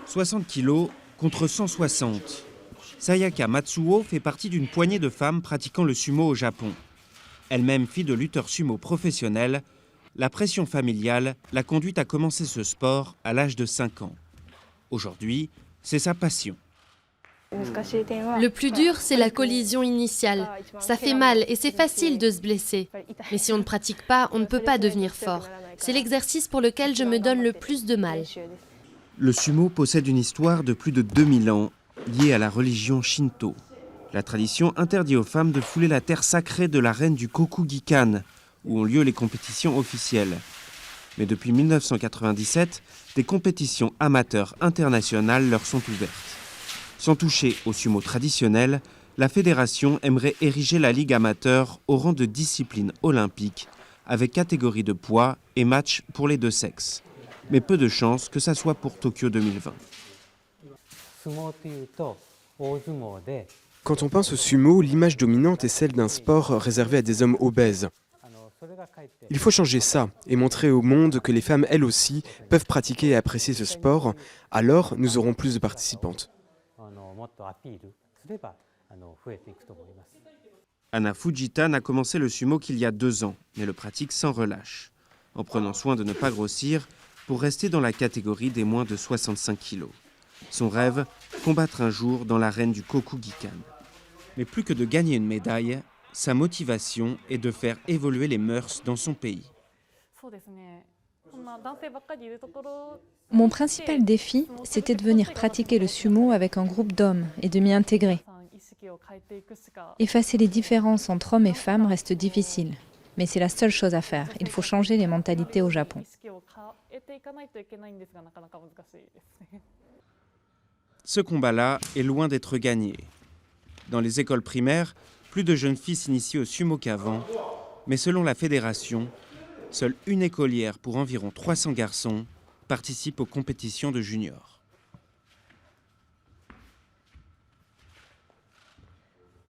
60 kilos contre 160. Sayaka Matsuo fait partie d'une poignée de femmes pratiquant le sumo au Japon. Elle-même fille de lutteurs sumo professionnels, la pression familiale l'a conduite à commencer ce sport à l'âge de 5 ans. Aujourd'hui, c'est sa passion. Le plus dur, c'est la collision initiale. Ça fait mal et c'est facile de se blesser. Mais si on ne pratique pas, on ne peut pas devenir fort. C'est l'exercice pour lequel je me donne le plus de mal. Le sumo possède une histoire de plus de 2000 ans, liée à la religion Shinto. La tradition interdit aux femmes de fouler la terre sacrée de l'arène du Kokugikan, où ont lieu les compétitions officielles. Mais depuis 1997, des compétitions amateurs internationales leur sont ouvertes. Sans toucher au sumo traditionnel, la fédération aimerait ériger la ligue amateur au rang de discipline olympique, avec catégorie de poids et matchs pour les deux sexes. Mais peu de chances que ça soit pour Tokyo 2020. Quand on pense au sumo, l'image dominante est celle d'un sport réservé à des hommes obèses. Il faut changer ça et montrer au monde que les femmes, elles aussi, peuvent pratiquer et apprécier ce sport. Alors, nous aurons plus de participantes. Anna Fujita n'a commencé le sumo qu'il y a 2 ans, mais le pratique sans relâche, en prenant soin de ne pas grossir pour rester dans la catégorie des moins de 65 kilos. Son rêve, combattre un jour dans l'arène du Kokugikan. Mais plus que de gagner une médaille, sa motivation est de faire évoluer les mœurs dans son pays. Mon principal défi, c'était de venir pratiquer le sumo avec un groupe d'hommes et de m'y intégrer. Effacer les différences entre hommes et femmes reste difficile, mais c'est la seule chose à faire. Il faut changer les mentalités au Japon. Ce combat-là est loin d'être gagné. Dans les écoles primaires, plus de jeunes filles s'initient au sumo qu'avant, mais selon la fédération, seule une écolière pour environ 300 garçons participe aux compétitions de juniors.